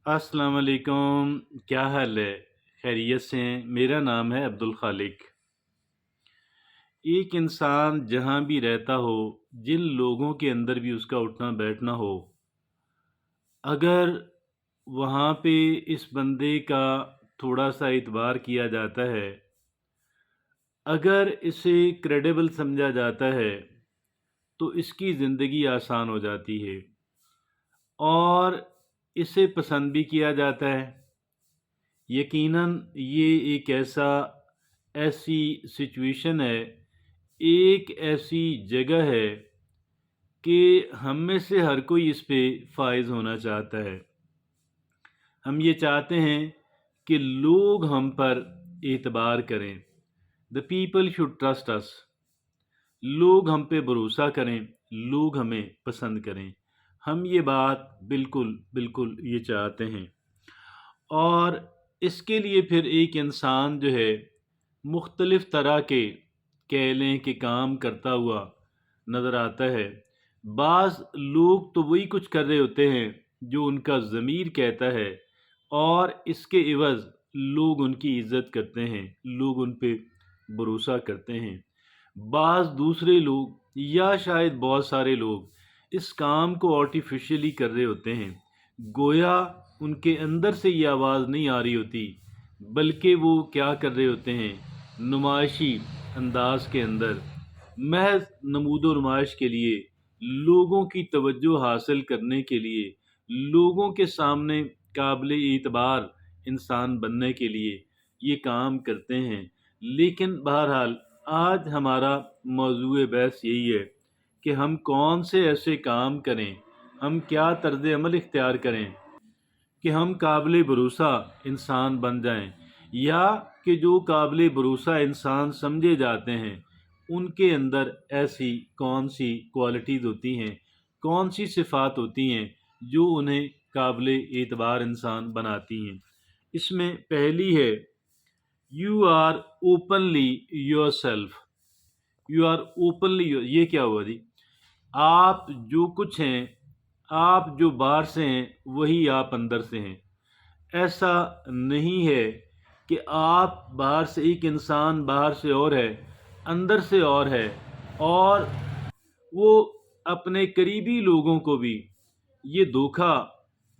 अस्सलाम वालेकुम। क्या हाल है? खैरियत से हैं? मेरा नाम है अब्दुल खालिक। एक इंसान जहाँ भी रहता हो, जिन लोगों के अंदर भी उसका उठना बैठना हो, अगर वहाँ पे इस बंदे का थोड़ा-सा एतबार किया जाता है, अगर इसे क्रेडिबल समझा जाता है, तो इसकी ज़िंदगी आसान हो जाती है और इसे पसंद भी किया जाता है। यकीनन ये एक ऐसी सिचुएशन है, एक ऐसी जगह है कि हम में से हर कोई इस पे फ़ाइज़ होना चाहता है। हम ये चाहते हैं कि लोग हम पर एतबार करें। The people should trust us. लोग हम पे भरोसा करें, लोग हमें पसंद करें। हम ये बात बिल्कुल, बिल्कुल ये चाहते हैं। और इसके लिए फिर एक इंसान जो है मुख्तलिफ़ तरह के कह लें कि काम करता हुआ नज़र आता है। बाज़ लोग तो वही कुछ कर रहे होते हैं जो उनका ज़मीर कहता है और इसके इवज़ लोग उनकी इज़्ज़त करते हैं, लोग उन पे भरोसा करते हैं। बाज़ दूसरे लोग या शायद बहुत सारे लोग इस काम को आर्टिफ़िशियली कर रहे होते हैं। गोया उनके अंदर से ये आवाज़ नहीं आ रही होती, बल्कि वो क्या कर रहे होते हैं, नुमाइशी अंदाज़ के अंदर महज़ नमूदो नुमाइश के लिए, लोगों की तवज्जो हासिल करने के लिए, लोगों के सामने काबिल एतबार इंसान बनने के लिए ये काम करते हैं। लेकिन बहरहाल आज हमारा मौज़ूए बहस यही है कि हम कौन से ऐसे काम करें, हम क्या तर्ज़ अमल इख्तियार करें कि हम काबिल भरोसा इंसान बन जाएं, या कि जो काबिल भरोसा इंसान समझे जाते हैं उनके अंदर ऐसी कौन सी क्वालिटीज़ होती हैं, कौन सी सिफ़ात होती हैं जो उन्हें काबिल एतबार इंसान बनाती हैं। इसमें पहली है, you are openly yourself. You are openly, ये क्या हुआ जी? आप जो कुछ हैं, आप जो बाहर से हैं वही आप अंदर से हैं। ऐसा नहीं है कि आप बाहर से, एक इंसान बाहर से और है, अंदर से और है, और वो अपने करीबी लोगों को भी ये धोखा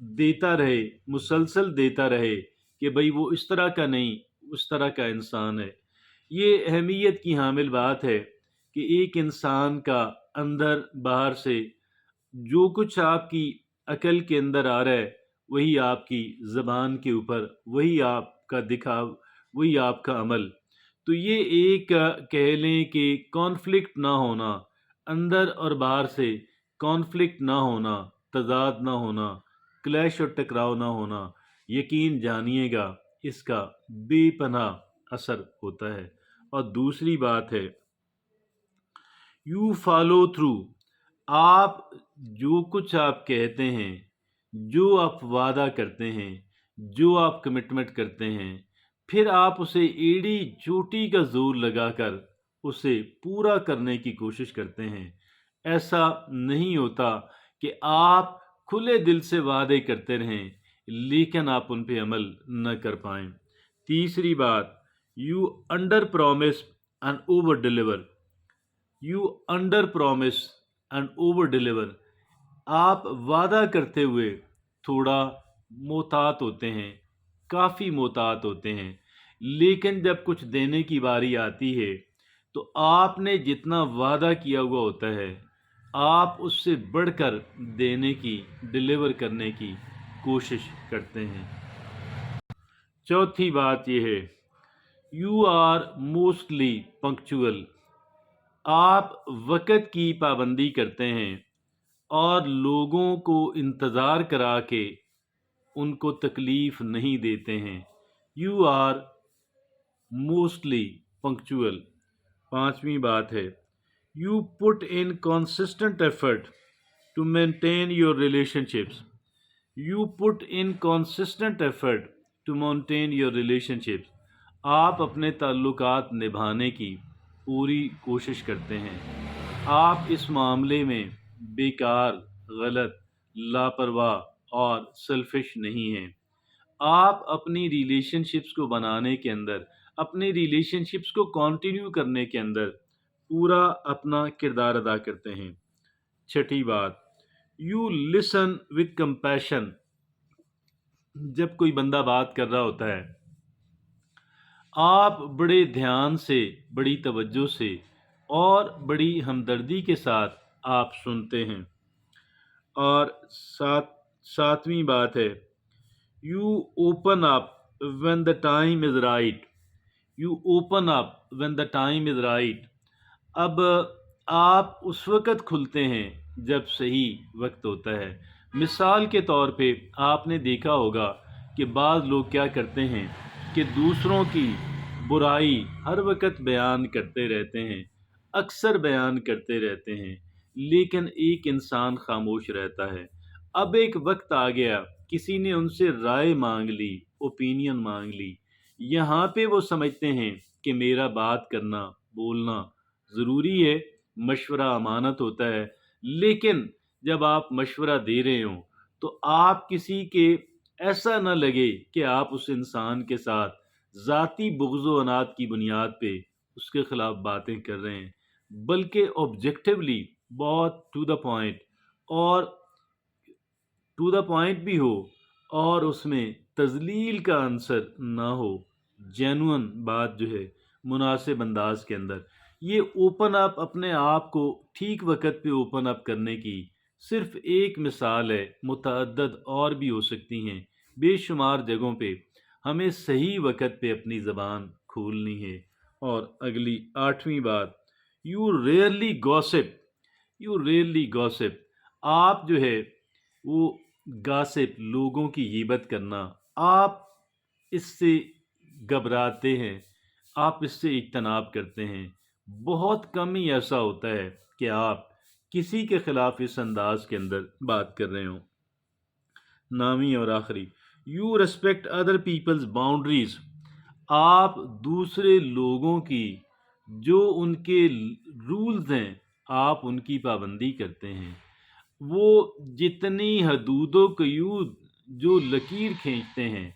देता रहे, मुसलसल देता रहे कि भाई वो इस तरह का नहीं, उस तरह का इंसान है। ये अहमियत की हामिल बात है कि एक इंसान का अंदर बाहर से जो कुछ आपकी अकल के अंदर आ रहा है, वही आपकी ज़बान के ऊपर, वही आपका दिखाव, वही आपका अमल। तो ये एक कह लें कि कॉन्फ्लिक्ट ना होना, अंदर और बाहर से कॉन्फ्लिक्ट ना होना, तज़ाद ना होना, क्लैश और टकराव ना होना, यकीन जानिएगा इसका बेपनाह असर होता है। और दूसरी बात है, यू फॉलो थ्रू। आप जो कुछ आप कहते हैं, जो आप वादा करते हैं, जो आप कमिटमेंट करते हैं, फिर आप उसे एड़ी चोटी का जोर लगाकर उसे पूरा करने की कोशिश करते हैं। ऐसा नहीं होता कि आप खुले दिल से वादे करते रहें लेकिन आप उन पे अमल न कर पाएं। तीसरी बात, you under promise and over deliver. You under promise and over deliver. आप वादा करते हुए थोड़ा मोहतात होते हैं, काफ़ी मोहतात होते हैं, लेकिन जब कुछ देने की बारी आती है तो आपने जितना वादा किया हुआ होता है, आप उससे बढ़कर देने की, डिलीवर करने की कोशिश करते हैं। चौथी बात यह है, यू आर मोस्टली पंक्चुअल। आप वक़्त की पाबंदी करते हैं और लोगों को इंतज़ार करा के उनको तकलीफ़ नहीं देते हैं। You are mostly punctual. पाँचवीं बात है, you put in consistent effort to maintain your relationships. You put in consistent effort to maintain your relationships. आप अपने ताल्लुकात निभाने की पूरी कोशिश करते हैं। आप इस मामले में बेकार, गलत, लापरवाह اور सेल्फिश नहीं हैं। आप अपनी रिलेशनशिप्स को बनाने के अंदर, अपने रिलेशनशिप्स को कंटिन्यू करने के अंदर पूरा अपना किरदार अदा करते हैं। छठी बात, यू लिसन विद कंपैशन। जब कोई बंदा बात कर रहा होता है, आप बड़े ध्यान से, बड़ी तवज्जो से और बड़ी हमदर्दी के साथ आप सुनते हैं। और सातवीं बात है, you open up when the time is right. You open up when the time is right. अब आप उस वक़्त खुलते हैं जब सही वक्त होता है। मिसाल के तौर पे आपने देखा होगा कि बाज़ लोग क्या करते हैं कि दूसरों की बुराई हर वक़्त बयान करते रहते हैं, अक्सर बयान करते रहते हैं, लेकिन एक इंसान खामोश रहता है। अब एक वक्त आ गया, किसी ने उनसे राय मांग ली, ओपिनियन मांग ली। यहाँ पे वो समझते हैं कि मेरा बात करना, बोलना ज़रूरी है, मशवरा अमानत होता है। लेकिन जब आप मशवरा दे रहे हों तो आप किसी के ऐसा ना लगे कि आप उस इंसान के साथ ज़ाती बुग़्ज़ व अनात की बुनियाद पे उसके ख़िलाफ़ बातें कर रहे हैं, बल्कि ऑब्जेक्टिवली बहुत टू द पॉइंट भी हो और उसमें तज़लील का आंसर ना हो, जेन्युइन बात जो है मुनासिब अंदाज के अंदर। ये ओपन अप, अपने आप को ठीक वक्त पे ओपन अप करने की सिर्फ एक मिसाल है, मुतअद्दद और भी हो सकती हैं। बेशुमार जगहों पे हमें सही वक्त पे अपनी ज़बान खोलनी है। और अगली आठवीं बात, you rarely gossip. You really gossip. आप जो है वो गॉसिप, लोगों की गीबत करना, आप इससे घबराते हैं, आप इससे इज्तनाब करते हैं। बहुत कम ही ऐसा होता है कि आप किसी के खिलाफ इस अंदाज के अंदर बात कर रहे हों। नामी और आखिरी, you respect other people's boundaries. आप दूसरे लोगों की जो उनके रूल्स हैं, आप उनकी पाबंदी करते हैं। वो जितनी हदूदो क़यूद जो लकीर खींचते हैं,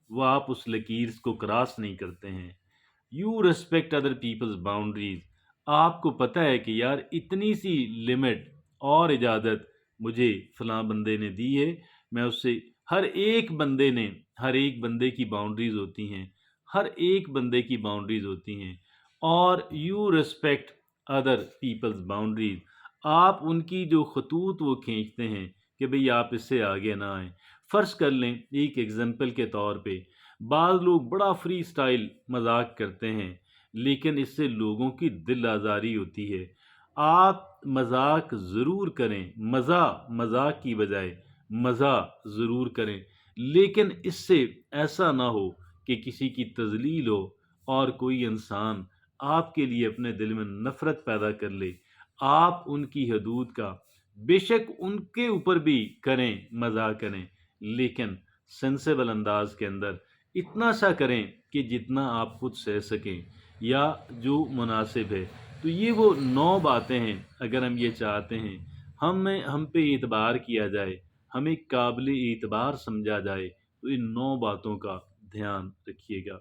वो आप उस लकीर को क्रॉस नहीं करते हैं। You respect other people's boundaries. आपको पता है कि यार इतनी सी लिमिट और इजाज़त मुझे फ़लाँ बंदे ने दी है, मैं उससे हर एक बंदे की बाउंड्रीज होती हैं, हर एक बंदे की बाउंड्रीज होती हैं। और you respect other people's boundaries. आप उनकी जो खतूत वो खींचते हैं कि भई आप इससे आगे ना आएँ। फ़र्ज़ कर लें, एक एग्ज़ाम्पल के तौर पे, बाज़ लोग बड़ा फ्री स्टाइल मज़ाक करते हैं, लेकिन इससे लोगों की दिल आज़ारी होती है। आप मज़ाक ज़रूर करें, मज़ाक की बजाय मज़ा ज़रूर करें, लेकिन इससे ऐसा ना हो कि किसी की तज़लील हो और कोई इंसान आपके लिए अपने दिल में नफ़रत पैदा कर ले। आप उनकी हदूद का बेशक उनके ऊपर भी करें, मज़ाक करें, लेकिन सेंसेबल अंदाज के अंदर इतना सा करें कि जितना आप खुद सह सकें या जो मुनासिब है। तो ये वो 9 बातें हैं, अगर हम ये चाहते हैं हम पे एतबार किया जाए, हमें काबिल एतबार समझा जाए, तो इन 9 बातों का ध्यान रखिएगा।